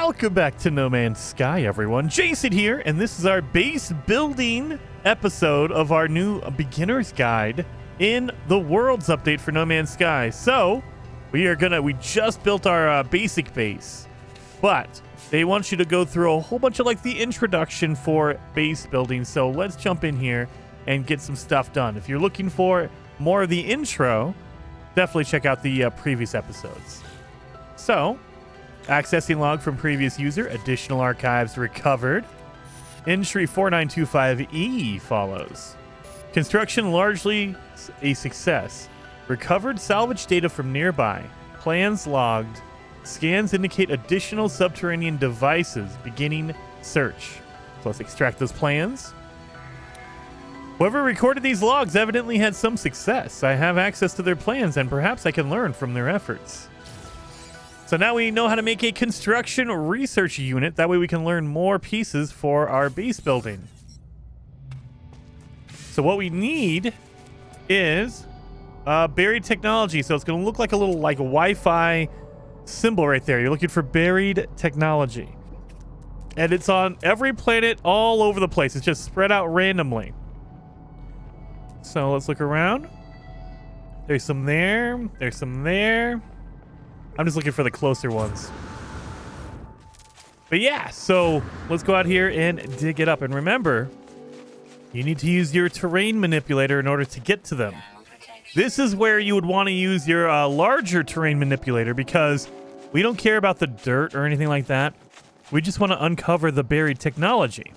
Welcome back to No Man's Sky, everyone. Jason here, and this is our base building episode of our new beginner's guide in the world's update for No Man's Sky. So, we just built our basic base, but they want you to go through a whole bunch of like the introduction for base building. So let's jump in here and get some stuff done. If you're looking for more of the intro, definitely check out the previous episodes. So, accessing log from previous user, additional archives recovered. Entry 4925E follows. Construction largely a success. Recovered salvage data from nearby. Plans logged. Scans indicate additional subterranean devices. Beginning search. So let's extract those plans. Whoever recorded these logs evidently had some success. I have access to their plans and perhaps I can learn from their efforts. So now we know how to make a construction research unit. That way we can learn more pieces for our base building. So what we need is buried technology. So it's going to look like a little like Wi-Fi symbol right there. You're looking for buried technology. And it's on every planet all over the place. It's just spread out randomly. So let's look around. There's some there. There's some there. I'm just looking for the closer ones. But yeah, so let's go out here and dig it up. And remember, you need to use your terrain manipulator in order to get to them. This is where you would want to use your larger terrain manipulator because we don't care about the dirt or anything like that. We just want to uncover the buried technology.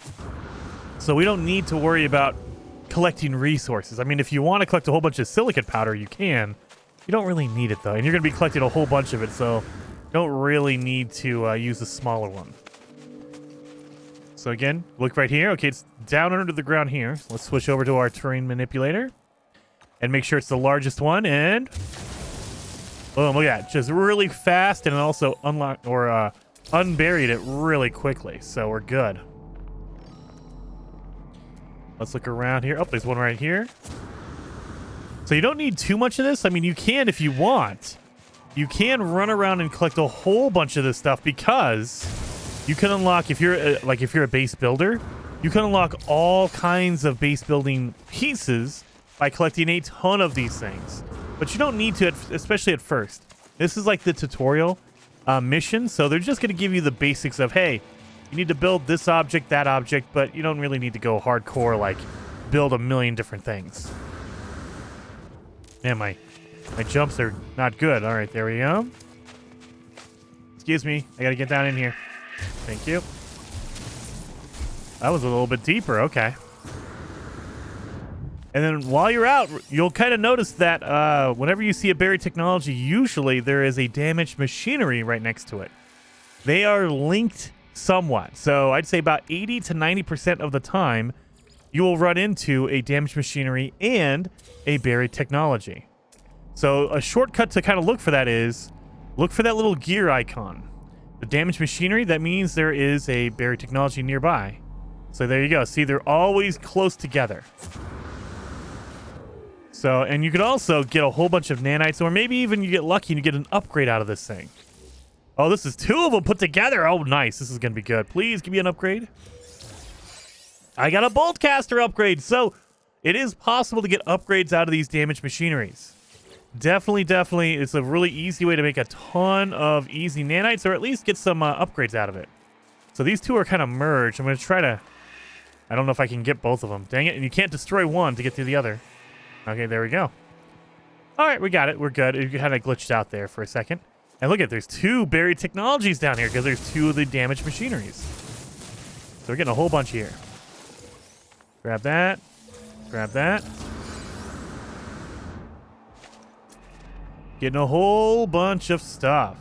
So we don't need to worry about collecting resources. I mean, if you want to collect a whole bunch of silicate powder, you can. You don't really need it, though. And you're going to be collecting a whole bunch of it, so you don't really need to use a smaller one. So again, look right here. Okay, it's down under the ground here. So let's switch over to our terrain manipulator and make sure it's the largest one. And boom, look at that. Just really fast and also unlocked or unburied it really quickly. So we're good. Let's look around here. Oh, there's one right here. So you don't need too much of this. I mean, you can if you want. You can run around and collect a whole bunch of this stuff because you can unlock, if you're a base builder, you can unlock all kinds of base building pieces by collecting a ton of these things. But you don't need to, especially at first. This is like the tutorial mission, so they're just going to give you the basics of, hey, you need to build this object, that object, but you don't really need to go hardcore, like build a million different things. Man, my jumps are not good. All right, there we go. Excuse me. I got to get down in here. Thank you. That was a little bit deeper. Okay. And then while you're out, you'll kind of notice that whenever you see a buried technology, usually there is a damaged machinery right next to it. They are linked somewhat. So I'd say about 80 to 90% of the time, you will run into a damaged machinery and a buried technology. So a shortcut to kind of look for that is look for that little gear icon. The damaged machinery, that means there is a buried technology nearby. So there you go. See, they're always close together. So, and you could also get a whole bunch of nanites, or maybe even you get lucky and you get an upgrade out of this thing. Oh, this is two of them put together. Oh, nice. This is going to be good. Please give me an upgrade. I got a bolt caster upgrade. So it is possible to get upgrades out of these damaged machineries. Definitely, it's a really easy way to make a ton of easy nanites, or at least get some upgrades out of it. So these two are kind of merged. I'm going to try to... I don't know if I can get both of them. Dang it, and you can't destroy one to get to the other. Okay, there we go. All right, we got it. We're good. It kind of glitched out there for a second. And look at, there's two buried technologies down here because there's two of the damaged machineries. So we're getting a whole bunch here. Grab that. Grab that. Getting a whole bunch of stuff.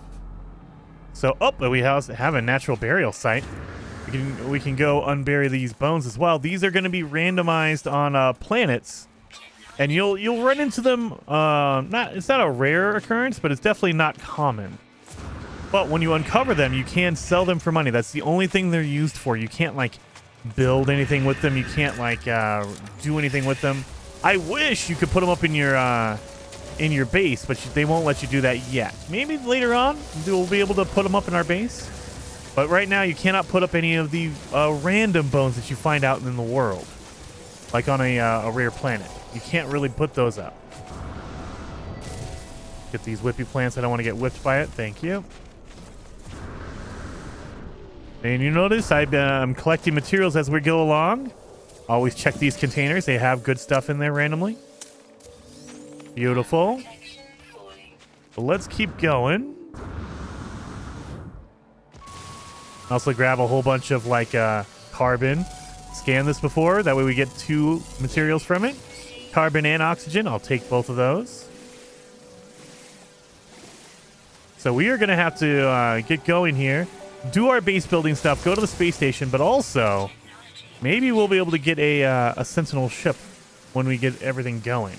So, we have a natural burial site. We can go unbury these bones as well. These are going to be randomized on planets, and you'll run into them. It's not a rare occurrence, but it's definitely not common. But when you uncover them, you can sell them for money. That's the only thing they're used for. You can't like build anything with them. You can't like do anything with them. I wish you could put them up in your base, but they won't let you do that yet. Maybe later on we'll be able to put them up in our base. But right now, you cannot put up any of the random bones that you find out in the world. Like on a rare planet. You can't really put those up. Get these whippy plants. I don't want to get whipped by it. Thank you. And you notice I'm collecting materials as we go along. Always check these containers. They have good stuff in there randomly. Beautiful. But let's keep going. Also grab a whole bunch of like carbon. Scan this before. That way we get 2 materials from it. Carbon and oxygen. I'll take both of those. So we are going to have to get going here. Do our base building stuff. Go to the space station. But also, maybe we'll be able to get a Sentinel ship when we get everything going.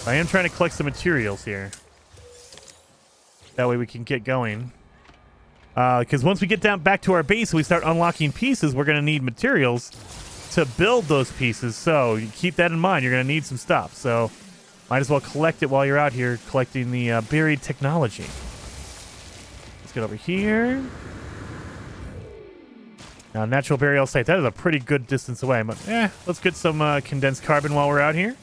I am trying to collect some materials here. That way we can get going. Because once we get down back to our base and we start unlocking pieces, we're going to need materials to build those pieces. So you keep that in mind. You're going to need some stuff. So might as well collect it while you're out here collecting the buried technology. Let's get over here. Now, natural burial site. That is a pretty good distance away. But let's get some condensed carbon while we're out here.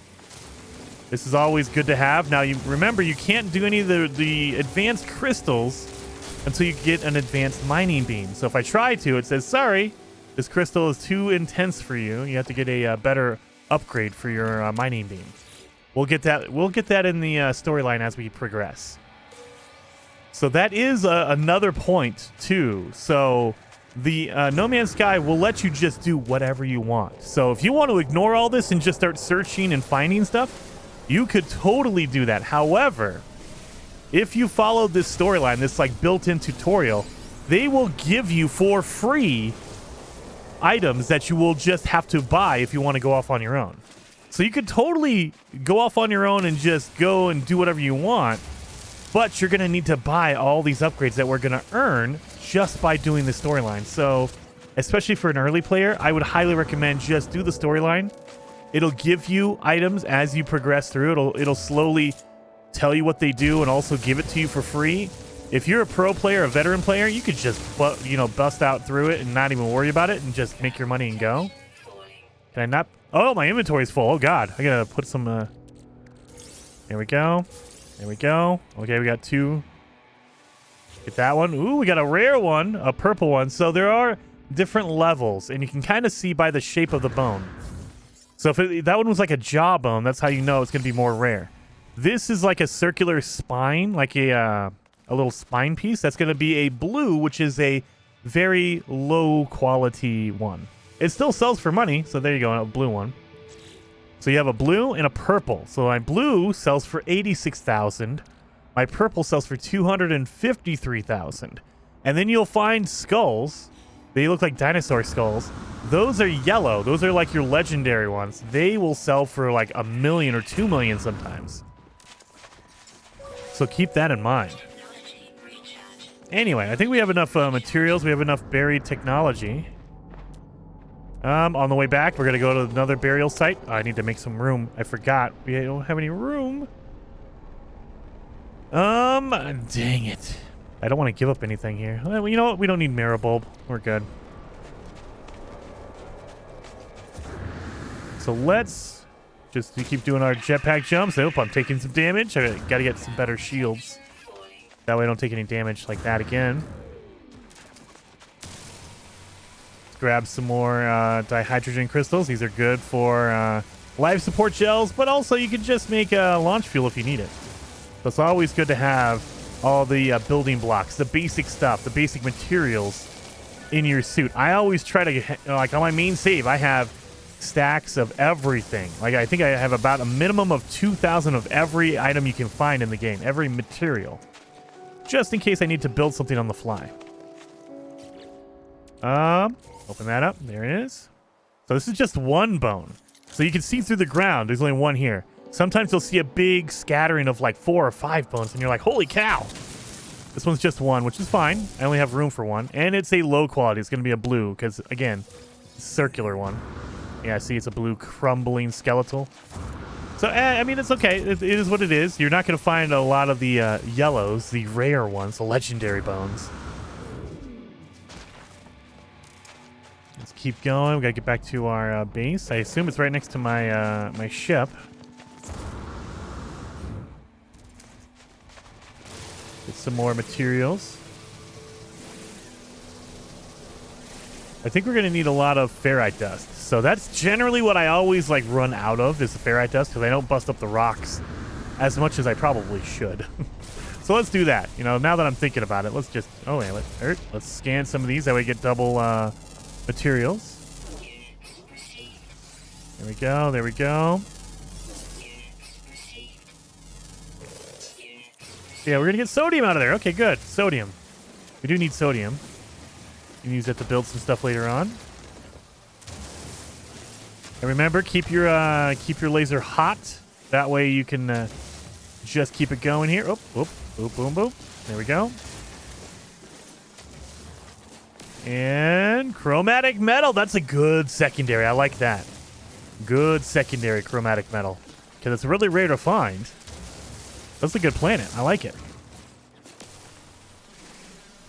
This is always good to have. Now, you remember, you can't do any of the advanced crystals until you get an advanced mining beam. So if I try to, it says, sorry, this crystal is too intense for you. You have to get a better upgrade for your mining beam. We'll get that. We'll get that in the storyline as we progress. So that is another point too. So the No Man's Sky will let you just do whatever you want. So if you want to ignore all this and just start searching and finding stuff, you could totally do that. However, if you follow this storyline, this like built-in tutorial, they will give you for free items that you will just have to buy if you want to go off on your own. So you could totally go off on your own and just go and do whatever you want, but you're going to need to buy all these upgrades that we're going to earn just by doing the storyline. So especially for an early player, I would highly recommend just do the storyline. It'll give you items as you progress through. It'll slowly tell you what they do and also give it to you for free. If you're a pro player, a veteran player, you could just bust out through it and not even worry about it and just make your money and go. Can I not? Oh, my inventory's full. Oh god, I gotta put some there we go. There we go. Okay, we got 2. Get that one. Ooh, we got a rare one, a purple one. So there are different levels, and you can kind of see by the shape of the bone. So if that one was like a jawbone, that's how you know it's gonna be more rare. This is like a circular spine, like a little spine piece. That's going to be a blue, which is a very low quality one. It still sells for money, so there you go, a blue one. So you have a blue and a purple. So my blue sells for 86,000. My purple sells for 253,000. And then you'll find skulls. They look like dinosaur skulls. Those are yellow. Those are like your legendary ones. They will sell for like 1 million or 2 million sometimes. So keep that in mind. Anyway, I think we have enough materials. We have enough buried technology. On the way back, we're going to go to another burial site. I need to make some room. I forgot. We don't have any room. Dang it. I don't want to give up anything here. Well, you know what? We don't need Mirror Bulb. We're good. So let's just keep doing our jetpack jumps. I hope I'm taking some damage. I got to get some better shields. That way I don't take any damage like that again. Let's grab some more dihydrogen crystals. These are good for life support gels, but also you can just make launch fuel if you need it. So it's always good to have all the building blocks, the basic stuff, the basic materials in your suit. I always try to, like on my main save, I have stacks of everything. Like I think I have about a minimum of 2,000 of every item you can find in the game, every material, just in case I need to build something on the fly. Open that up. There it is. So this is just one bone. So you can see through the ground. There's only one here. Sometimes you'll see a big scattering of like 4 or 5 bones, and you're like, holy cow. This one's just one, which is fine. I only have room for one, and it's a low quality. It's going to be a blue because, again, circular one. Yeah, see, it's a blue crumbling skeletal. So, I mean, it's okay. It is what it is. You're not going to find a lot of the yellows, the rare ones, the legendary bones. keep going. We gotta get back to our base. I assume it's right next to my my ship. Get some more materials. I think we're gonna need a lot of ferrite dust. So that's generally what I always like run out of is the ferrite dust because I don't bust up the rocks as much as I probably should. So let's do that. You know, now that I'm thinking about it, let's just let's scan some of these. That way we get double materials. There we go. There we go. Yeah, we're gonna get sodium out of there. Okay, good. Sodium. We do need sodium. You can use that to build some stuff later on. And remember, keep your laser hot. That way you can just keep it going here. Oh, whoop, boop, boom, boom. There we go. And chromatic metal. That's a good secondary. I like that. Good secondary chromatic metal. Because it's really rare to find. That's a good planet. I like it.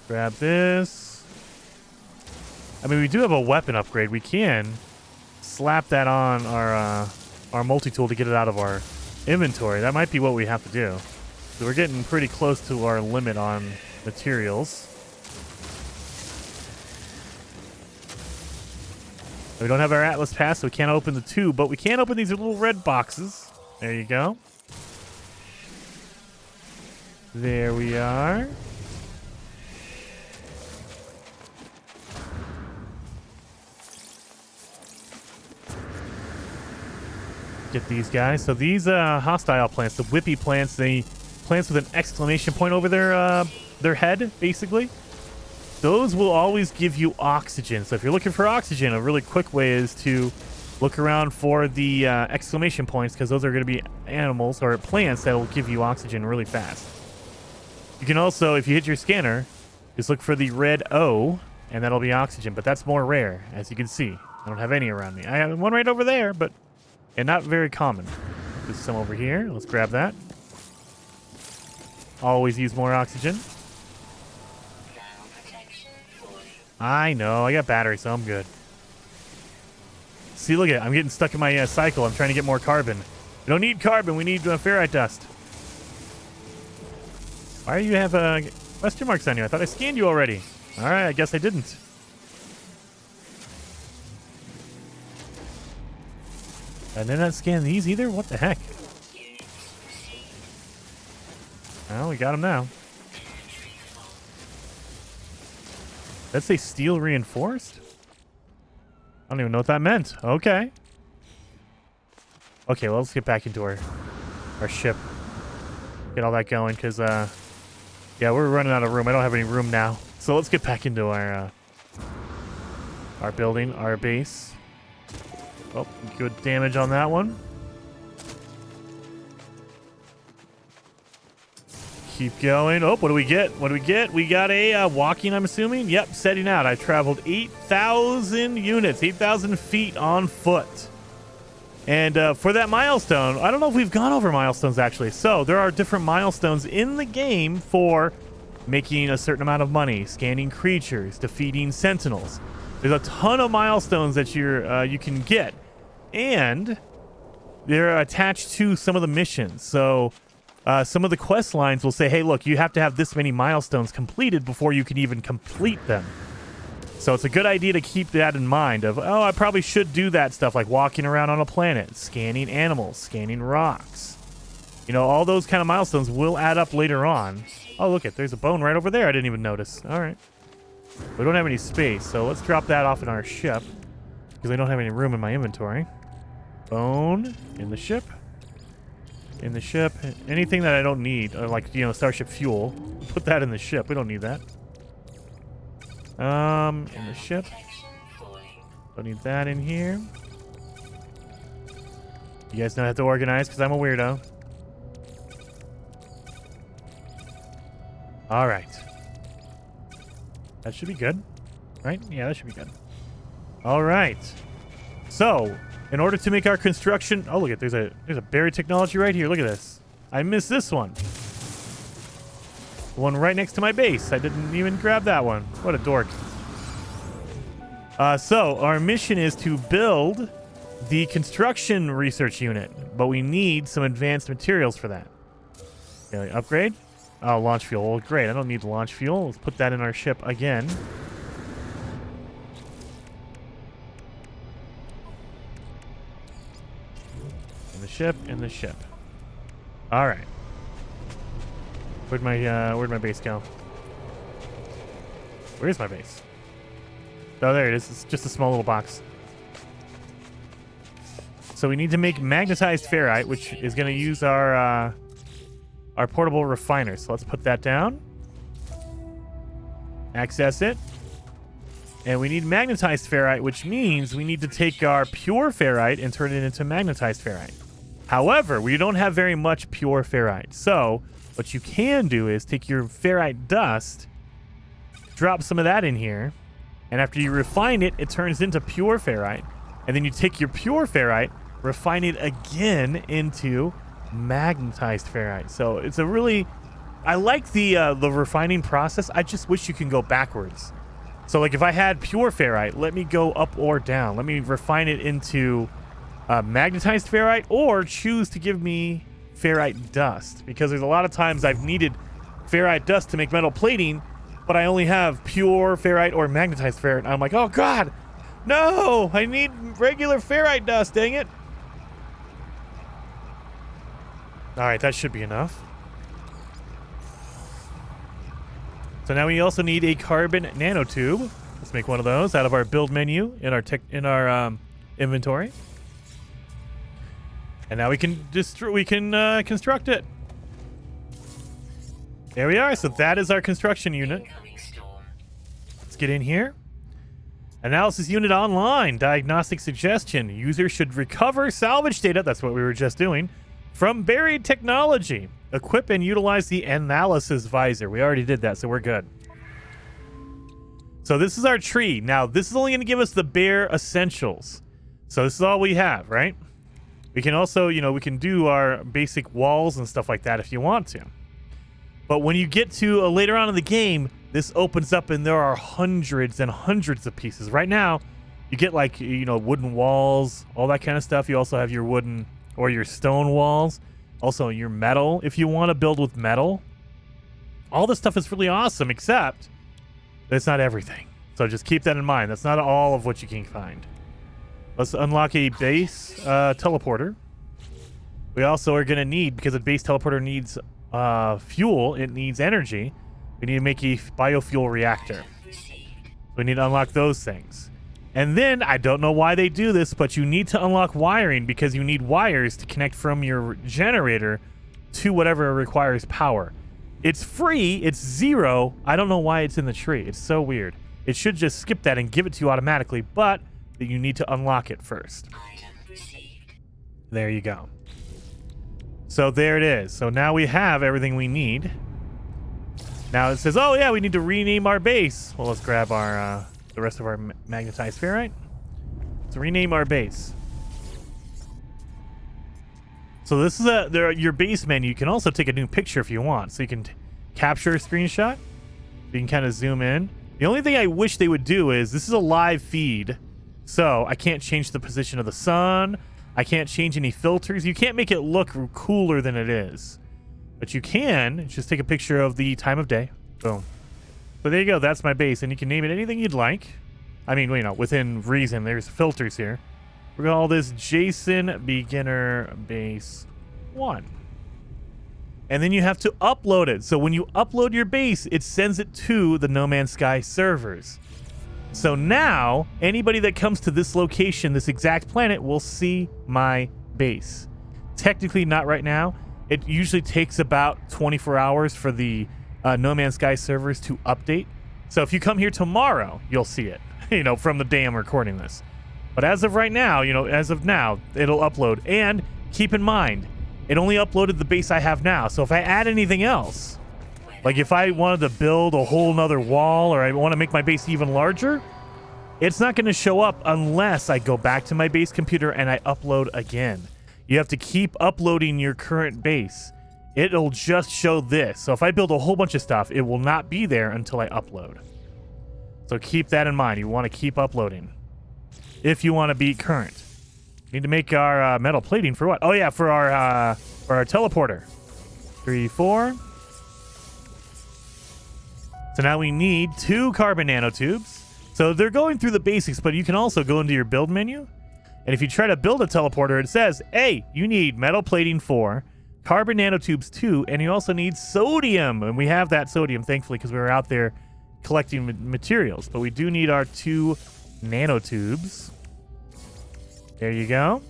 Grab this. I mean, we do have a weapon upgrade. We can slap that on our multi-tool to get it out of our inventory. That might be what we have to do. So we're getting pretty close to our limit on materials. We don't have our Atlas Pass, so we can't open the tube, but we can open these little red boxes. There you go. There we are. Get these guys. So these hostile plants, the whippy plants, the plants with an exclamation point over their head, basically. Those will always give you oxygen. So if you're looking for oxygen, a really quick way is to look around for the exclamation points, because those are going to be animals or plants that will give you oxygen really fast. You can also, if you hit your scanner, just look for the red O, and that'll be oxygen. But that's more rare, as you can see. I don't have any around me. I have one right over there, but and not very common. There's some over here. Let's grab that. Always use more oxygen. I know. I got battery, so I'm good. See, look at it. I'm getting stuck in my cycle. I'm trying to get more carbon. We don't need carbon. We need ferrite dust. Why do you have question marks on you? I thought I scanned you already. All right. I guess I didn't. And then not scan these either? What the heck? Well, we got them now. Let's say steel reinforced? I don't even know what that meant. Okay. Okay, well, let's get back into our ship. Get all that going, because, yeah, we're running out of room. I don't have any room now. So let's get back into our building, our base. Oh, good damage on that one. Keep going. Oh, what do we get? What do we get? We got a walking, I'm assuming. Yep, setting out. I traveled 8,000 units, 8,000 feet on foot. And for that milestone, I don't know if we've gone over milestones, actually. So there are different milestones in the game for making a certain amount of money, scanning creatures, defeating sentinels. There's a ton of milestones that you can get. And they're attached to some of the missions. So some of the quest lines will say, hey, look, you have to have this many milestones completed before you can even complete them. So it's a good idea to keep that in mind of, oh, I probably should do that stuff like walking around on a planet, scanning animals, scanning rocks. You know, all those kind of milestones will add up later on. Oh, look, there's a bone right over there. I didn't even notice. All right. We don't have any space, so let's drop that off in our ship because I don't have any room in my inventory. Bone in the ship. In the ship. Anything that I don't need, like, you know, Starship fuel, put that in the ship. We don't need that. In the ship. Don't need that in here. You guys know how to organize because I'm a weirdo. All right. That should be good, right? Yeah, that should be good. All right. So, in order to make our construction, oh look at there's a buried technology right here. Look at this. I missed this one. The one right next to my base. I didn't even grab that one. What a dork. So our mission is to build the construction research unit, but we need some advanced materials for that. Okay, upgrade. Oh, launch fuel. Well, great. I don't need launch fuel. Let's put that in our ship again. In the ship. All right. Where'd my base go? Where's my base? Oh, there it is. It's just a small little box. So we need to make magnetized ferrite, which is going to use our portable refiner. So let's put that down. Access it. And we need magnetized ferrite, which means we need to take our pure ferrite and turn it into magnetized ferrite. However, we don't have very much pure ferrite. So what you can do is take your ferrite dust, drop some of that in here, and after you refine it, it turns into pure ferrite. And then you take your pure ferrite, refine it again into magnetized ferrite. So it's a really... I like the refining process. I just wish you can go backwards. So like if I had pure ferrite, let me go up or down. Let me refine it into magnetized ferrite, or choose to give me ferrite dust, because there's a lot of times I've needed ferrite dust to make metal plating, but I only have pure ferrite or magnetized ferrite. I'm like, oh god, no, I need regular ferrite dust, dang it. All right, that should be enough. So now we also need a carbon nanotube. Let's make one of those out of our build menu in our inventory. And now we can construct it. There we are. So that is our construction unit. Let's get in here. Analysis unit online. Diagnostic suggestion. User should recover salvage data. That's what we were just doing. From buried technology. Equip and utilize the analysis visor. We already did that, so we're good. So this is our tree. Now, this is only going to give us the bare essentials. So this is all we have, right? We can also, we can do our basic walls and stuff like that if you want to. But when you get to later on in the game, this opens up and there are hundreds and hundreds of pieces. Right now, you get like, wooden walls, all that kind of stuff. You also have your wooden or your stone walls. Also, your metal, if you want to build with metal. All this stuff is really awesome, except it's not everything. So just keep that in mind. That's not all of what you can find. Let's unlock a base teleporter. We also are going to need, because a base teleporter needs fuel, it needs energy. We need to make a biofuel reactor. We need to unlock those things. And then, I don't know why they do this, but you need to unlock wiring, because you need wires to connect from your generator to whatever requires power. It's free, it's 0. I don't know why it's in the tree. It's so weird. It should just skip that and give it to you automatically, but that you need to unlock it first. There you go. So there it is. So now we have everything we need. Now it says, oh yeah, we need to rename our base. Well, let's grab our the rest of our magnetized ferrite. Let's rename our base. So this is your base menu. You can also take a new picture if you want. So you can capture a screenshot. You can kind of zoom in. The only thing I wish they would do is, this is a live feed, so I can't change the position of the sun. I can't change any filters. You can't make it look cooler than it is. But you can just take a picture of the time of day. Boom. So there you go. That's my base. And you can name it anything you'd like. I mean, within reason. There's filters here. We're going to call this Jason Beginner Base 1. And then you have to upload it. So when you upload your base, it sends it to the No Man's Sky servers. So now, anybody that comes to this location, this exact planet, will see my base. Technically not right now. It usually takes about 24 hours for the No Man's Sky servers to update. So if you come here tomorrow, you'll see it, from the day I'm recording this. But as of right now, as of now, it'll upload. And keep in mind, it only uploaded the base I have now. So if I add anything else, like if I wanted to build a whole nother wall, or I want to make my base even larger, it's not going to show up unless I go back to my base computer and I upload again. You have to keep uploading your current base. It'll just show this. So if I build a whole bunch of stuff, it will not be there until I upload. So keep that in mind. You want to keep uploading. if you want to beat current. Need to make our metal plating for what? Oh yeah, for our teleporter. 3, 4. So now we need 2 carbon nanotubes. So they're going through the basics, but you can also go into your build menu. And if you try to build a teleporter, it says, hey, you need metal plating 4, carbon nanotubes 2, and you also need sodium. And we have that sodium, thankfully, because we were out there collecting materials. But we do need our 2 nanotubes. There you go.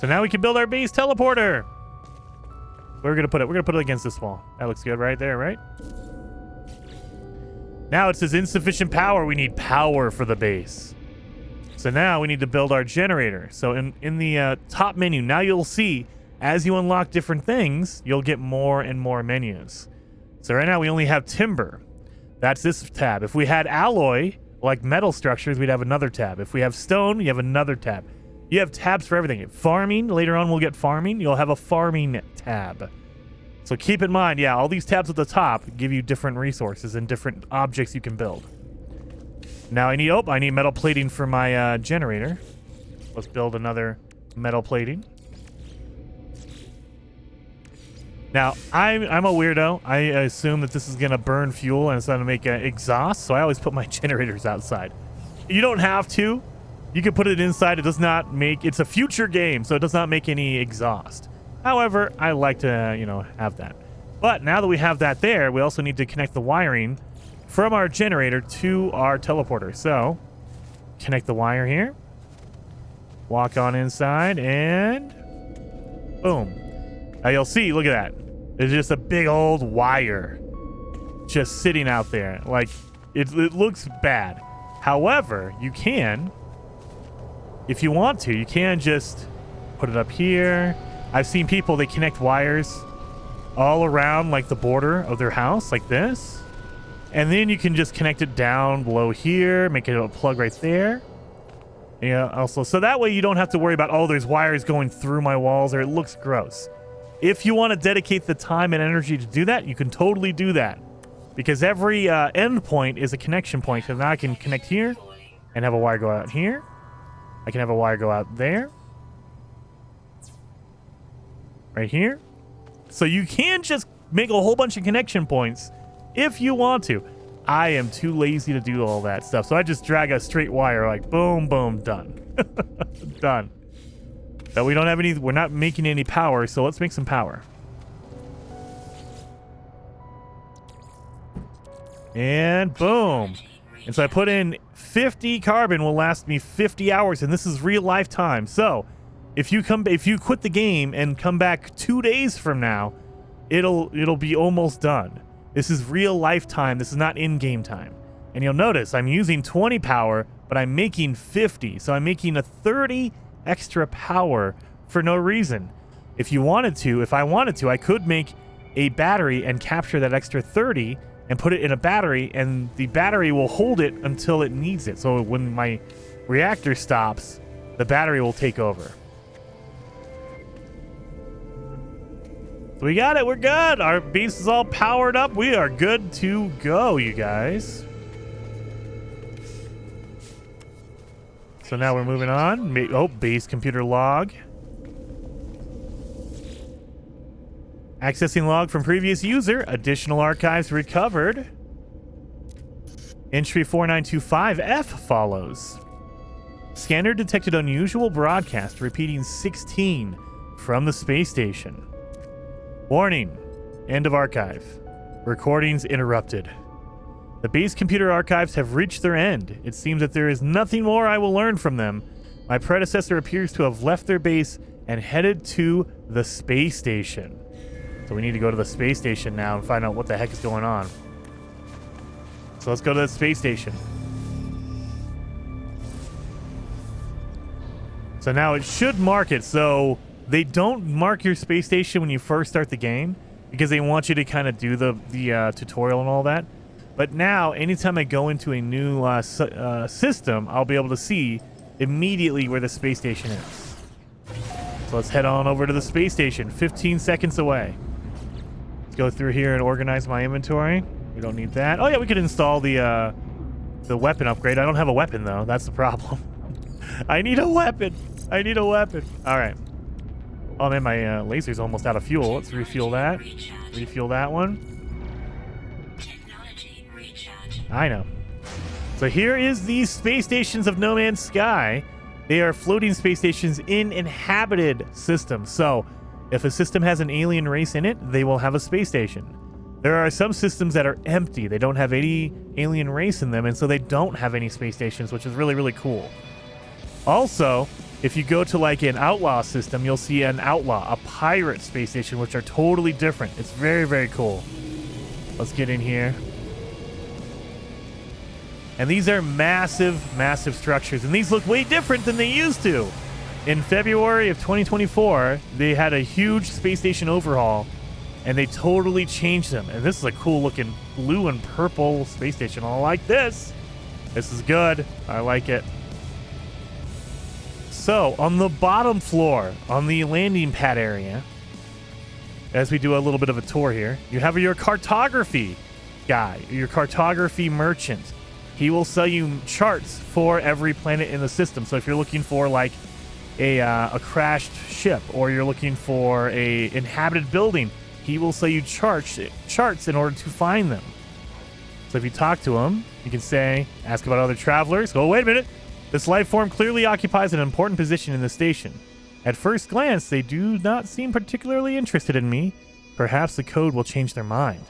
So now we can build our base teleporter. Where are we gonna put it? We're gonna put it against this wall. That looks good right there, right? Now it says insufficient power. We need power for the base. So now we need to build our generator. So in the top menu, now you'll see as you unlock different things, you'll get more and more menus. So right now we only have timber. That's this tab. If we had alloy, like metal structures, we'd have another tab. If we have stone, you have another tab. You have tabs for everything. Farming, later on we'll get farming. You'll have a farming tab. So keep in mind, yeah, all these tabs at the top give you different resources and different objects you can build. Now I need metal plating for my generator. Let's build another metal plating. Now, I'm a weirdo. I assume that this is going to burn fuel and it's going to make exhaust, so I always put my generators outside. You don't have to. You can put it inside. It does not make... It's a future game, so it does not make any exhaust. However, I like to, have that. But now that we have that there, we also need to connect the wiring from our generator to our teleporter. So, connect the wire here. Walk on inside, and... boom. Now you'll see, look at that. It's just a big old wire just sitting out there. Like, it looks bad. However, you can, if you want to, you can just put it up here. I've seen people, they connect wires all around, like, the border of their house, like this. And then you can just connect it down below here, make it a plug right there. Yeah, also, so that way you don't have to worry about, oh, there's wires going through my walls, or it looks gross. If you want to dedicate the time and energy to do that, you can totally do that. Because every endpoint is a connection point. So now I can connect here and have a wire go out here. I can have a wire go out there. Right here. So you can just make a whole bunch of connection points if you want to. I am too lazy to do all that stuff. So I just drag a straight wire like boom, boom, done. Done. But we don't have any, we're not making any power, so let's make some power. And boom. And so I put in 50 carbon will last me 50 hours, and this is real life time. So if you quit the game and come back 2 days from now, it'll be almost done. This is real life time. This is not in-game time. And you'll notice I'm using 20 power, but I'm making 50. So I'm making a 30 extra power for no reason. If I wanted to, I could make a battery and capture that extra 30 and put it in a battery, and the battery will hold it until it needs it. So when my reactor stops, the battery will take over. So we got it. We're good. Our base is all powered up. We are good to go, you guys. So now we're moving on. Oh, base computer log. Accessing log from previous user. Additional archives recovered. Entry 4925F follows. Scanner detected unusual broadcast repeating 16 from the space station. Warning. End of archive. Recordings interrupted. The base computer archives have reached their end. It seems that there is nothing more I will learn from them. My predecessor appears to have left their base and headed to the space station. So we need to go to the space station now and find out what the heck is going on. So let's go to the space station. So now it should mark it. So they don't mark your space station when you first start the game because they want you to kind of do the tutorial and all that. But now, anytime I go into a new system, I'll be able to see immediately where the space station is. So let's head on over to the space station, 15 seconds away. Let's go through here and organize my inventory. We don't need that. Oh yeah, we could install the weapon upgrade. I don't have a weapon though. That's the problem. I need a weapon. I need a weapon. All right. Oh, man, my laser's almost out of fuel. Let's refuel that. Refuel that one. I know. So here is the space stations of No Man's Sky. They are floating space stations in inhabited systems. So if a system has an alien race in it, they will have a space station. There are some systems that are empty. They don't have any alien race in them, and so they don't have any space stations, which is really, really cool. Also, if you go to like an outlaw system, you'll see an outlaw, a pirate space station, which are totally different. It's very, very cool. Let's get in here. And these are massive, massive structures, and these look way different than they used to. In February of 2024, they had a huge space station overhaul, and they totally changed them. And this is a cool looking blue and purple space station. I like this. This is good. I like it. So on the bottom floor, on the landing pad area, as we do a little bit of a tour here, you have your cartography guy, your cartography merchant. He will sell you charts for every planet in the system. So if you're looking for like a crashed ship, or you're looking for a inhabited building, he will sell you charts in order to find them. So if you talk to him, you can say, ask about other travelers. Oh, wait a minute. This life form clearly occupies an important position in the station. At first glance, they do not seem particularly interested in me. Perhaps the code will change their mind.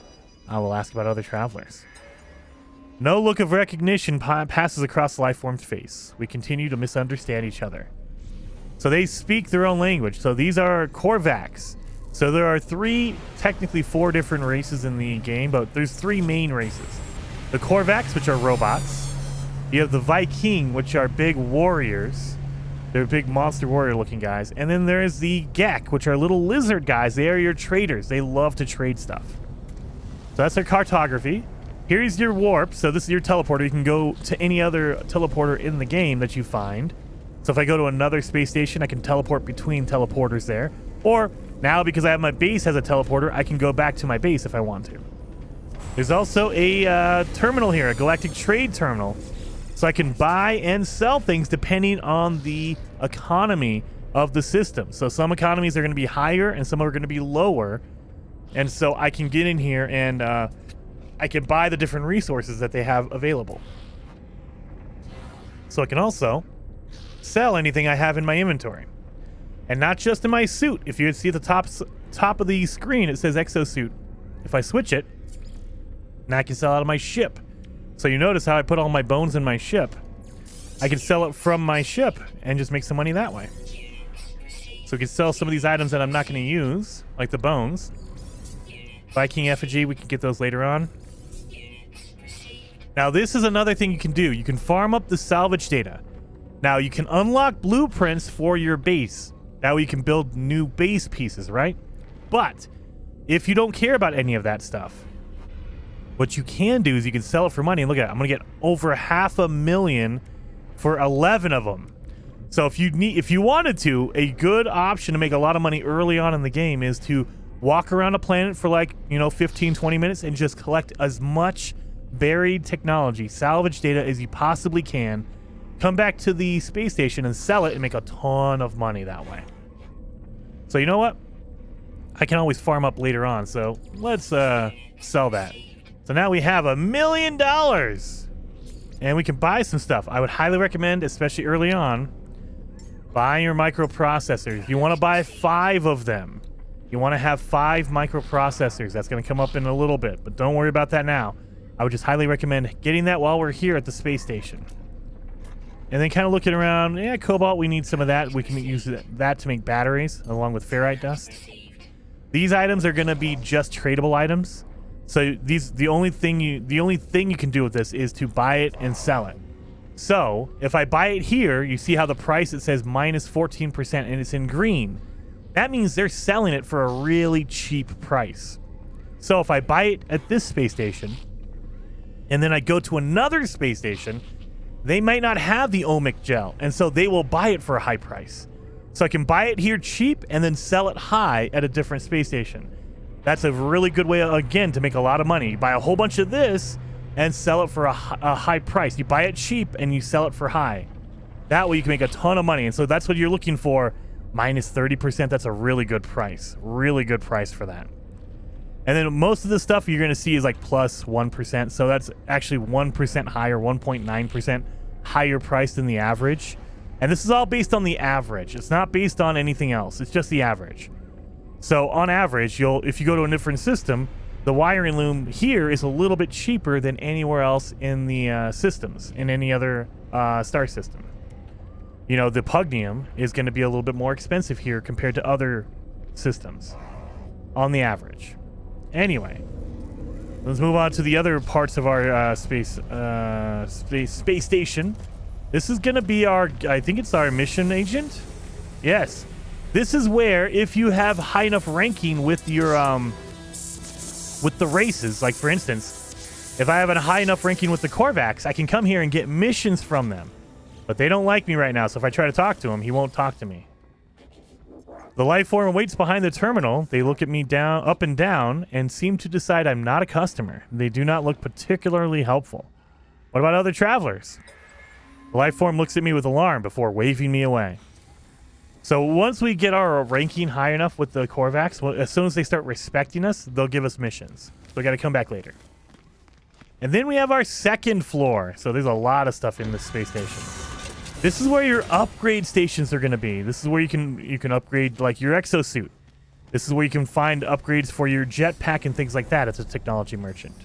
I will ask about other travelers. No look of recognition passes across the life form's face. We continue to misunderstand each other. So they speak their own language. So these are Korvax. So there are technically four different races in the game, but there's three main races. The Korvax, which are robots. You have the Viking, which are big warriors. They're big monster warrior looking guys. And then there's the Gek, which are little lizard guys. They are your traders. They love to trade stuff. So that's their cartography. Here's your warp. So this is your teleporter. You can go to any other teleporter in the game that you find. So if I go to another space station, I can teleport between teleporters there. Or now, because I have my base as a teleporter, I can go back to my base if I want to. There's also a terminal here, a galactic trade terminal. So I can buy and sell things depending on the economy of the system. So some economies are going to be higher and some are going to be lower. And so I can get in here and I can buy the different resources that they have available. So I can also sell anything I have in my inventory. And not just in my suit. If you see at the top of the screen, it says exosuit. If I switch it, now I can sell out of my ship. So you notice how I put all my bones in my ship. I can sell it from my ship and just make some money that way. So we can sell some of these items that I'm not going to use, like the bones. Viking effigy, we can get those later on. Now this is another thing you can do. You can farm up the salvage data. Now you can unlock blueprints for your base. That way you can build new base pieces, right? But if you don't care about any of that stuff, what you can do is you can sell it for money. And look at it, I'm going to get over $500,000 for 11 of them. So if you wanted to, a good option to make a lot of money early on in the game is to walk around a planet for like, 15, 20 minutes and just collect as much buried technology, salvage data as you possibly can. Come back to the space station and sell it and make a ton of money that way. So you know what? I can always farm up later on. So let's sell that. So now we have $1 million and we can buy some stuff. I would highly recommend, especially early on, buy your microprocessors. If you want to buy 5 of them, you want to have 5 microprocessors. That's going to come up in a little bit, but don't worry about that now. I would just highly recommend getting that while we're here at the space station. And then kind of looking around, yeah, cobalt, we need some of that. We can use that to make batteries along with ferrite dust. These items are going to be just tradable items. So the only thing you can do with this is to buy it and sell it. So if I buy it here, you see how the price, it says minus 14% and it's in green. That means they're selling it for a really cheap price. So if I buy it at this space station and then I go to another space station, they might not have the ohmic gel, and so they will buy it for a high price. So I can buy it here cheap and then sell it high at a different space station. That's a really good way, again, to make a lot of money. You buy a whole bunch of this and sell it for a high price. You buy it cheap and you sell it for high. That way you can make a ton of money. And so that's what you're looking for. Minus 30%. That's a really good price. Really good price for that. And then most of the stuff you're going to see is like plus 1%. So that's actually 1% higher, 1.9% higher price than the average. And this is all based on the average. It's not based on anything else. It's just the average. So on average, if you go to a different system, the wiring loom here is a little bit cheaper than anywhere else in the systems, in any other star system. You know, the Pugnium is going to be a little bit more expensive here compared to other systems on the average. Anyway, let's move on to the other parts of our space station. This is going to be our, I think it's our mission agent. Yes. This is where, if you have high enough ranking with your, with the races, like for instance, if I have a high enough ranking with the Korvax, I can come here and get missions from them. But they don't like me right now, so if I try to talk to him, he won't talk to me. The life form waits behind the terminal. They look at me up and down and seem to decide I'm not a customer. They do not look particularly helpful. What about other travelers? The life form looks at me with alarm before waving me away. So once we get our ranking high enough with the Korvax, well, as soon as they start respecting us, they'll give us missions. So we got to come back later. And then we have our second floor. So there's a lot of stuff in this space station. This is where your upgrade stations are going to be. This is where you can upgrade like your exosuit. This is where you can find upgrades for your jetpack and things like that as a technology merchant.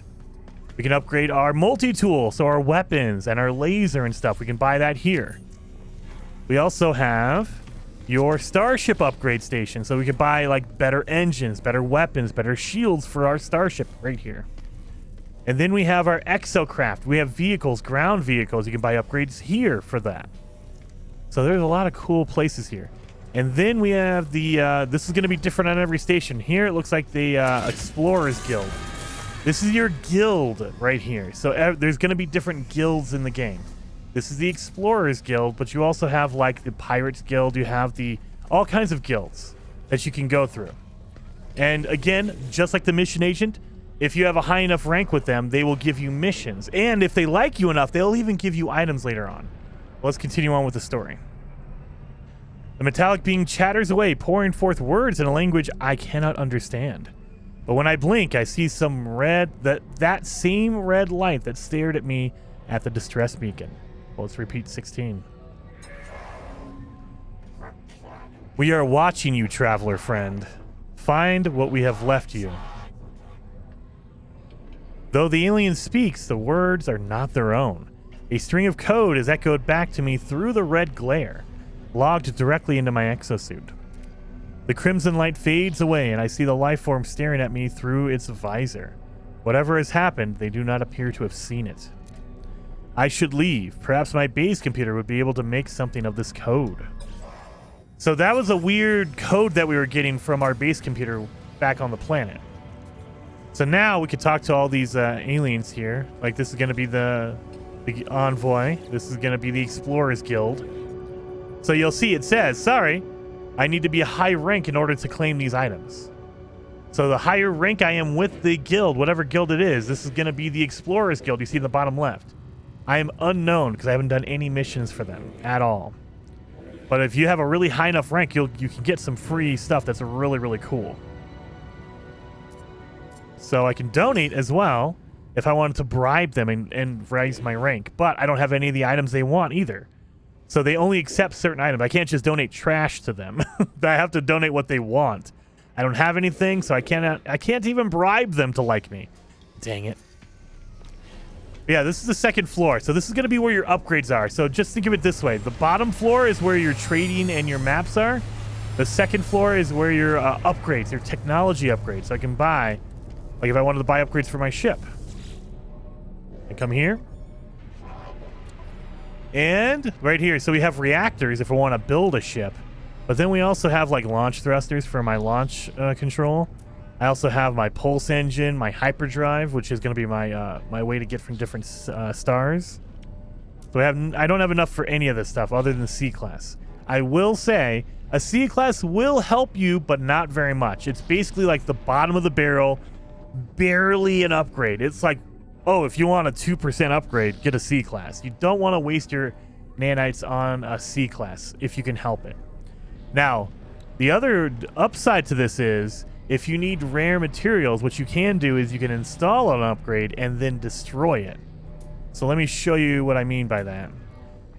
We can upgrade our multi-tool, so our weapons and our laser and stuff. We can buy that here. We also have your Starship upgrade station, so we can buy like better engines, better weapons, better shields for our Starship right here. And then we have our exocraft. We have vehicles, ground vehicles. You can buy upgrades here for that. So there's a lot of cool places here. And then we have the, this is going to be different on every station. Here it looks like the Explorers Guild. This is your guild right here. So there's going to be different guilds in the game. This is the Explorers Guild, but you also have like the Pirates Guild. You have all kinds of guilds that you can go through. And again, just like the mission agent, if you have a high enough rank with them, they will give you missions. And if they like you enough, they'll even give you items later on. Let's continue on with the story. The metallic being chatters away, pouring forth words in a language I cannot understand. But when I blink, I see some red, that same red light that stared at me at the distress beacon. Well, let's repeat 16. We are watching you, traveler friend. Find what we have left you. Though the alien speaks, the words are not their own. A string of code is echoed back to me through the red glare, logged directly into my exosuit. The crimson light fades away, and I see the life form staring at me through its visor. Whatever has happened, they do not appear to have seen it. I should leave. Perhaps my base computer would be able to make something of this code. So that was a weird code that we were getting from our base computer back on the planet. So now we can talk to all these aliens here. Like this is going to be the envoy. This is going to be the Explorers Guild. So you'll see it says, sorry, I need to be a high rank in order to claim these items. So the higher rank I am with the guild, whatever guild it is, this is going to be the Explorers Guild you see in the bottom left. I am unknown because I haven't done any missions for them at all. But if you have a really high enough rank, you can get some free stuff that's really, really cool. So I can donate as well if I wanted to bribe them and raise my rank. But I don't have any of the items they want either. So they only accept certain items. I can't just donate trash to them. I have to donate what they want. I don't have anything, so I can't even bribe them to like me. Dang it. But yeah, this is the second floor. So this is going to be where your upgrades are. So just think of it this way. The bottom floor is where your trading and your maps are. The second floor is where your upgrades, your technology upgrades. So I can buy, like if I wanted to buy upgrades for my ship. I come here. And right here, so we have reactors if I want to build a ship. But then we also have like launch thrusters for my launch control. I also have my pulse engine, my hyperdrive, which is going to be my my way to get from different stars. So I don't have enough for any of this stuff other than C-Class. I will say a C-Class will help you, but not very much. It's basically like the bottom of the barrel, barely an upgrade. It's like, oh, if you want a 2% upgrade, get a C-Class. You don't want to waste your nanites on a C class if you can help it. Now, the other upside to this is if you need rare materials, what you can do is you can install an upgrade and then destroy it. So let me show you what I mean by that.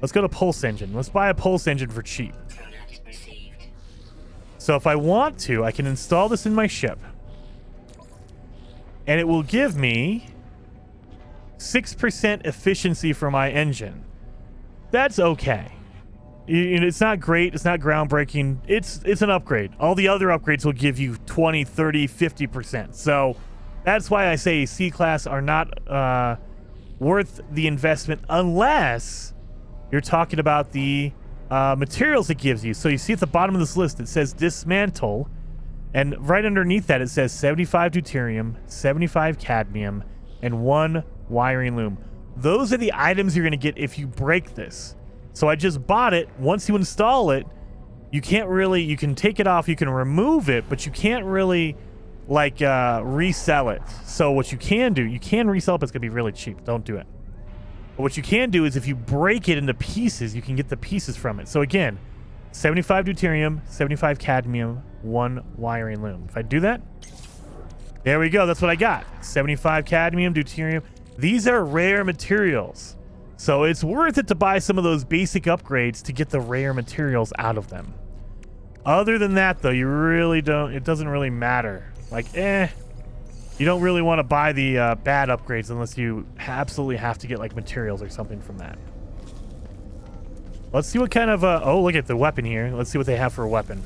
Let's go to Pulse Engine. Let's buy a Pulse Engine for cheap. So if I want to, I can install this in my ship. And it will give me 6% efficiency for my engine. That's okay. It's not great. It's not groundbreaking. It's an upgrade. All the other upgrades will give you 20, 30, 50%. So that's why I say C-Class are not worth the investment unless you're talking about the materials it gives you. So you see at the bottom of this list, it says dismantle. And right underneath that, it says 75 deuterium, 75 cadmium, and 1 wiring loom. Those are the items you're going to get if you break this. So I just bought it. Once you install it, you can't really, you can take it off, you can remove it, but you can't really like resell it. So what you can do, you can resell it, but it's going to be really cheap. Don't do it. But what you can do is if you break it into pieces, you can get the pieces from it. So again, 75 deuterium, 75 cadmium, 1 wiring loom. If I do that, there we go. That's what I got. 75 cadmium, deuterium. These are rare materials. So it's worth it to buy some of those basic upgrades to get the rare materials out of them. Other than that, though, you really don't, it doesn't really matter. Like, you don't really want to buy the bad upgrades unless you absolutely have to get like materials or something from that. Let's see what kind of, oh, look at the weapon here. Let's see what they have for a weapon.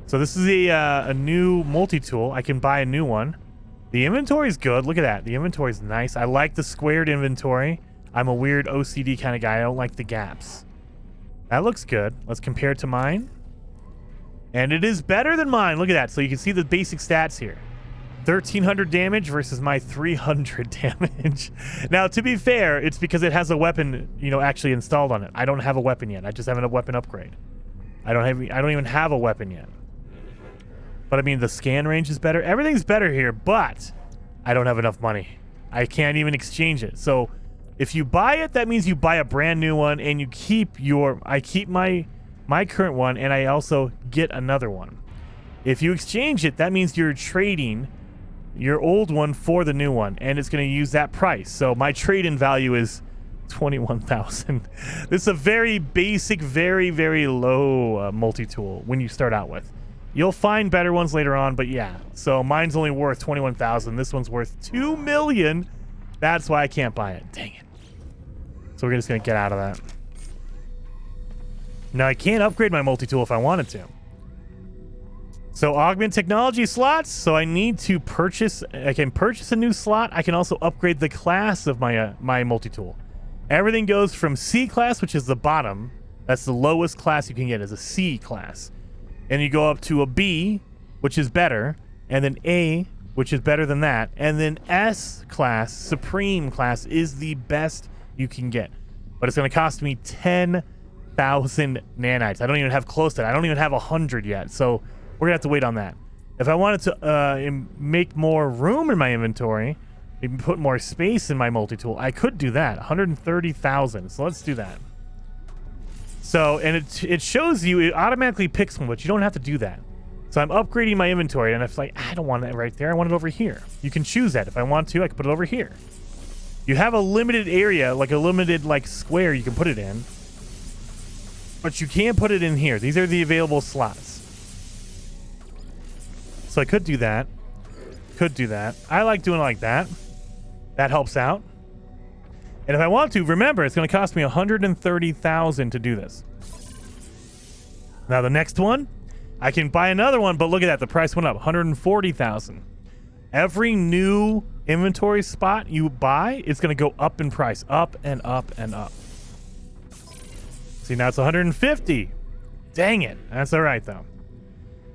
So this is a new multi-tool. I can buy a new one. The inventory is good. Look at that. The inventory is nice. I like the squared inventory. I'm a weird OCD kind of guy. I don't like the gaps. That looks good. Let's compare it to mine. And it is better than mine. Look at that. So you can see the basic stats here. 1,300 damage versus my 300 damage. Now, to be fair, it's because it has a weapon, you know, actually installed on it. I don't have a weapon yet. I just have a weapon upgrade. I don't even have a weapon yet. But I mean, the scan range is better. Everything's better here, but I don't have enough money. I can't even exchange it. So if you buy it, that means you buy a brand new one and you keep your, I keep my current one and I also get another one. If you exchange it, that means you're trading your old one for the new one and it's going to use that price. So my trade-in value is 21,000. This is a very basic, very, very low multi-tool when you start out with. You'll find better ones later on, but yeah. So mine's only worth 21,000. This one's worth 2 million. That's why I can't buy it. Dang it. So we're just going to get out of that. Now I can't upgrade my multi-tool if I wanted to. So augment technology slots. So I need to purchase, I can purchase a new slot. I can also upgrade the class of my my multi-tool. Everything goes from C class, which is the bottom. That's the lowest class you can get, is a C class. And you go up to a B, which is better, and then A, which is better than that, and then S class, Supreme class, is the best you can get. But it's going to cost me 10,000 nanites. I don't even have close to that. I don't even have 100 yet, so we're going to have to wait on that. If I wanted to make more room in my inventory, maybe put more space in my multi-tool, I could do that. 130,000, so let's do that. So, and it shows you, it automatically picks one, but you don't have to do that. So I'm upgrading my inventory, and if like, I don't want it right there, I want it over here. You can choose that. If I want to, I can put it over here. You have a limited area, like a limited like square you can put it in. But you can't put it in here. These are the available slots. So I could do that. Could do that. I like doing it like that. That helps out. And if I want to, remember, it's going to cost me 130,000 to do this. Now the next one, I can buy another one, but look at that. The price went up, 140,000. Every new inventory spot you buy, it's going to go up in price, up and up and up. See, now it's 150. Dang it. That's all right, though.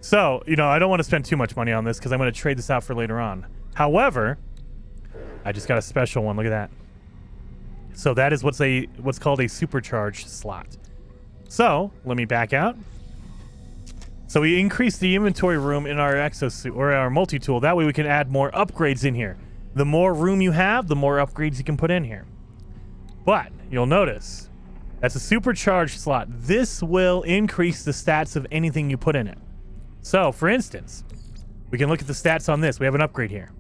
So, you know, I don't want to spend too much money on this because I'm going to trade this out for later on. However, I just got a special one. Look at that. So that is what's called a supercharged slot. So let me back out. So we increase the inventory room in our exosuit or our multi-tool. That way we can add more upgrades in here. The more room you have, the more upgrades you can put in here. But you'll notice That's a supercharged slot. This will increase the stats of anything you put in it. So, for instance, we can look at the stats on this. We have an upgrade here.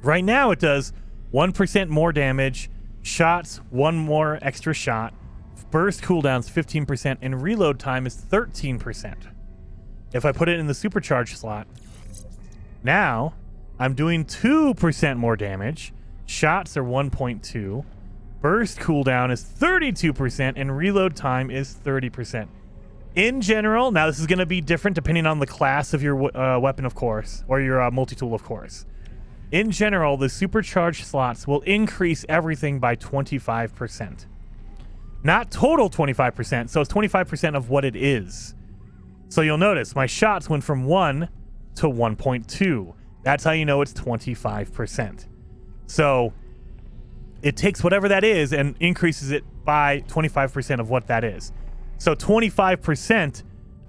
Right now, it does 1% more damage, shots, 1 more extra shot, burst cooldowns 15%, and reload time is 13%. If I put it in the supercharged slot, now I'm doing 2% more damage, shots are 1.2, burst cooldown is 32%, and reload time is 30%. In general, now this is going to be different depending on the class of your weapon, of course, or your multi-tool, of course. In general, the supercharged slots will increase everything by 25%. Not total 25%, so it's 25% of what it is. So you'll notice my shots went from 1 to 1.2. That's how you know it's 25%. So it takes whatever that is and increases it by 25% of what that is. So 25%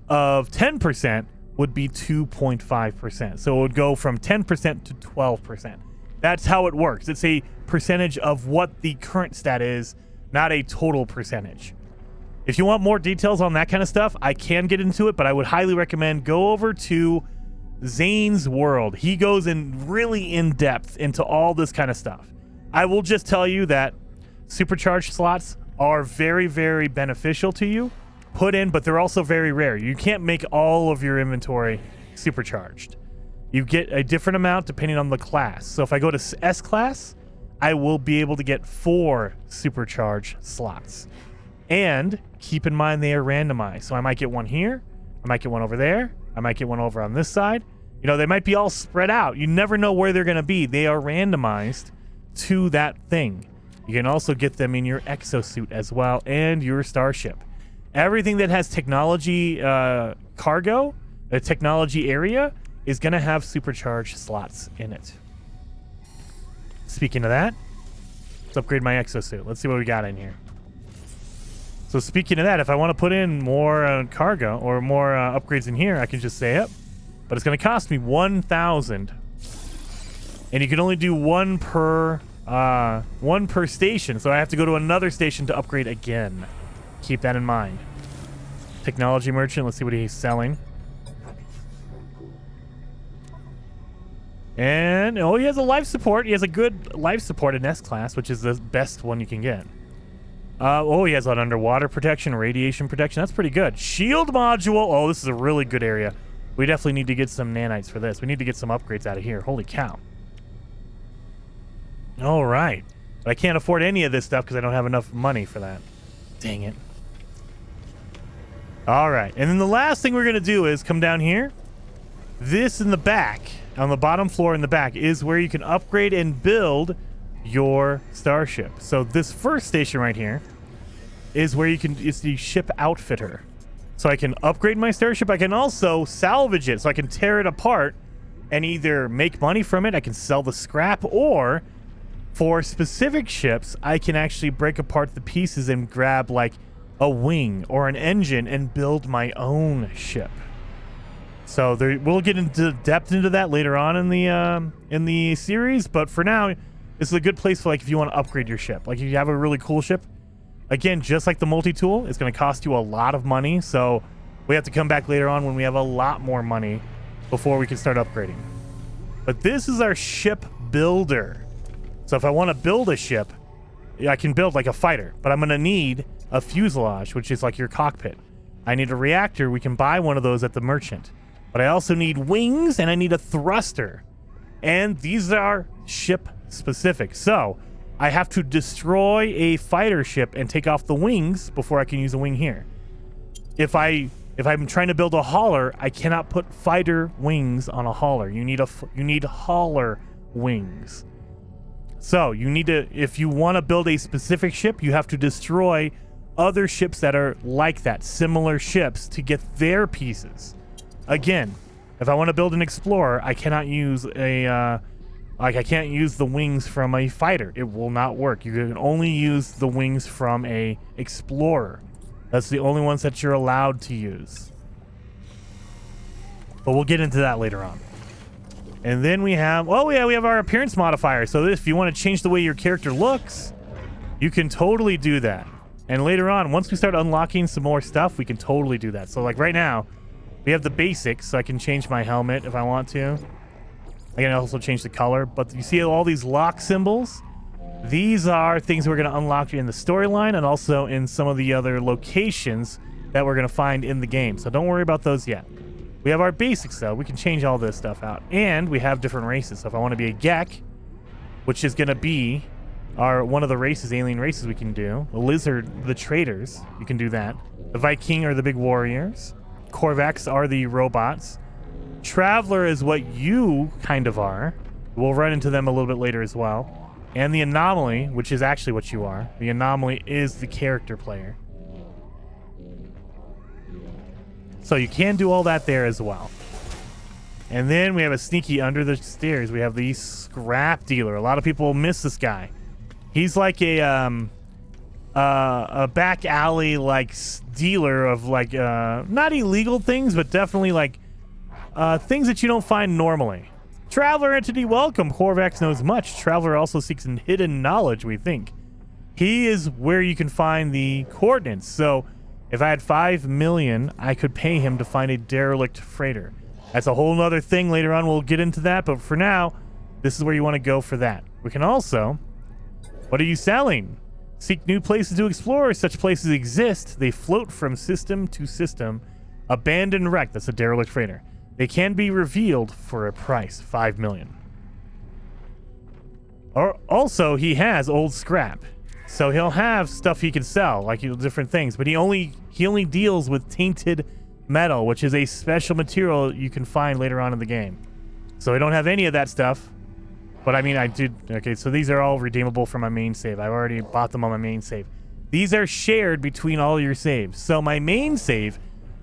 of 10% would be 2.5%. So it would go from 10% to 12%. That's how it works. It's a percentage of what the current stat is, not a total percentage. If you want more details on that kind of stuff, I can get into it, but I would highly recommend go over to Zane's world. He goes in really in depth into all this kind of stuff. I will just tell you that supercharged slots are very, very beneficial to you. Put in, but they're also very rare. You can't make all of your inventory supercharged. You get a different amount depending on the class. So if I go to S class, I will be able to get 4 supercharged slots. And keep in mind they are randomized. So I might get one here, I might get one over there, I might get one over on this side. You know, they might be all spread out. You never know where they're going to be. They are randomized to that thing. You can also get them in your exosuit as well and your Starship. Everything that has technology cargo, a technology area, is going to have supercharged slots in it. Speaking of that, let's upgrade my exosuit. Let's see what we got in here. So speaking of that, if I want to put in more cargo or more upgrades in here, I can just say it. But it's going to cost me 1,000. And you can only do one per station. So I have to go to another station to upgrade again. Keep that in mind. Technology merchant. Let's see what he's selling. And he has a life support. He has a good life support in S class, which is the best one you can get. He has an underwater protection, radiation protection. That's pretty good. Shield module. Oh, this is a really good area. We definitely need to get some nanites for this. We need to get some upgrades out of here. Holy cow. All right. But I can't afford any of this stuff because I don't have enough money for that. Dang it. All right. And then the last thing we're going to do is come down here. This in the back, on the bottom floor in the back, is where you can upgrade and build your Starship. So this first station right here is where you can, it's the ship outfitter. So I can upgrade my Starship. I can also salvage it. So I can tear it apart and either make money from it. I can sell the scrap, or for specific ships, I can actually break apart the pieces and grab like a wing or an engine and build my own ship. So we'll get into depth into that later on in the series. But for now, this is a good place for like if you want to upgrade your ship. Like if you have a really cool ship, again, just like the multi-tool, it's going to cost you a lot of money. So we have to come back later on when we have a lot more money before we can start upgrading. But this is our ship builder. So if I want to build a ship, I can build like a fighter, but I'm going to need a fuselage, which is like your cockpit. I need a reactor. We can buy one of those at the merchant. But I also need wings and I need a thruster. And these are ship specific. So I have to destroy a fighter ship and take off the wings before I can use a wing here. If I'm trying to build a hauler, I cannot put fighter wings on a hauler. You need hauler wings. So you need to, if you want to build a specific ship, you have to destroy other ships that are like that, similar ships, to get their pieces. Again, if I want to build an explorer, I cannot use I can't use the wings from a fighter. It will not work. You can only use the wings from a explorer. That's the only ones that you're allowed to use. But we'll get into that later on. And then we have, we have our appearance modifier. So if you want to change the way your character looks, you can totally do that. And later on, once we start unlocking some more stuff, we can totally do that. So like right now, we have the basics, so I can change my helmet if I want to. I can also change the color, but you see all these lock symbols? These are things we're going to unlock in the storyline and also in some of the other locations that we're going to find in the game. So don't worry about those yet. We have our basics, though. We can change all this stuff out. And we have different races. So if I want to be a Gek, which is going to be one of the races, alien races we can do. The Lizard, the Traders, you can do that. The Viking are the big warriors. Korvax are the robots. Traveler is what you kind of are. We'll run into them a little bit later as well. And the Anomaly, which is actually what you are. The Anomaly is the character player. So you can do all that there as well. And then we have a sneaky under the stairs. We have the scrap dealer. A lot of people miss this guy. He's like a back alley like dealer of like not illegal things, but definitely like things that you don't find normally. Traveler entity, welcome. Korvax knows much. Traveler also seeks hidden knowledge, we think. He is where you can find the coordinates. So if I had 5 million, I could pay him to find a derelict freighter. That's a whole nother thing later on. We'll get into that. But for now, this is where you want to go for that. We can also... What are you selling? Seek new places to explore. Such places exist. They float from system to system. Abandoned wreck. That's a derelict freighter. They can be revealed for a price. 5 million. Or also, he has old scrap. So he'll have stuff he can sell, like different things. But he only deals with tainted metal, which is a special material you can find later on in the game. So I don't have any of that stuff. But I mean, I did. Okay, so these are all redeemable from my main save. I've already bought them on my main save. These are shared between all your saves. So my main save,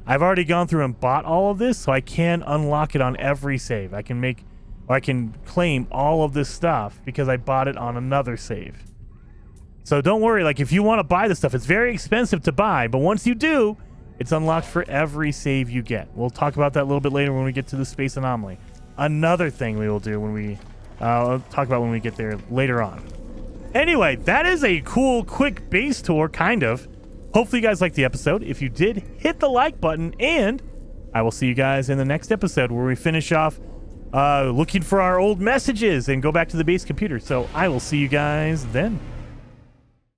I've already gone through and bought all of this, so I can unlock it on every save. I can claim all of this stuff because I bought it on another save. So don't worry, like if you want to buy this stuff, it's very expensive to buy, but once you do, it's unlocked for every save you get. We'll talk about that a little bit later when we get to the space anomaly. Another thing we will do when we talk about when we get there later on. Anyway, that is a cool, quick base tour, kind of. Hopefully you guys liked the episode. If you did, hit the like button, and I will see you guys in the next episode where we finish off looking for our old messages and go back to the base computer. So I will see you guys then.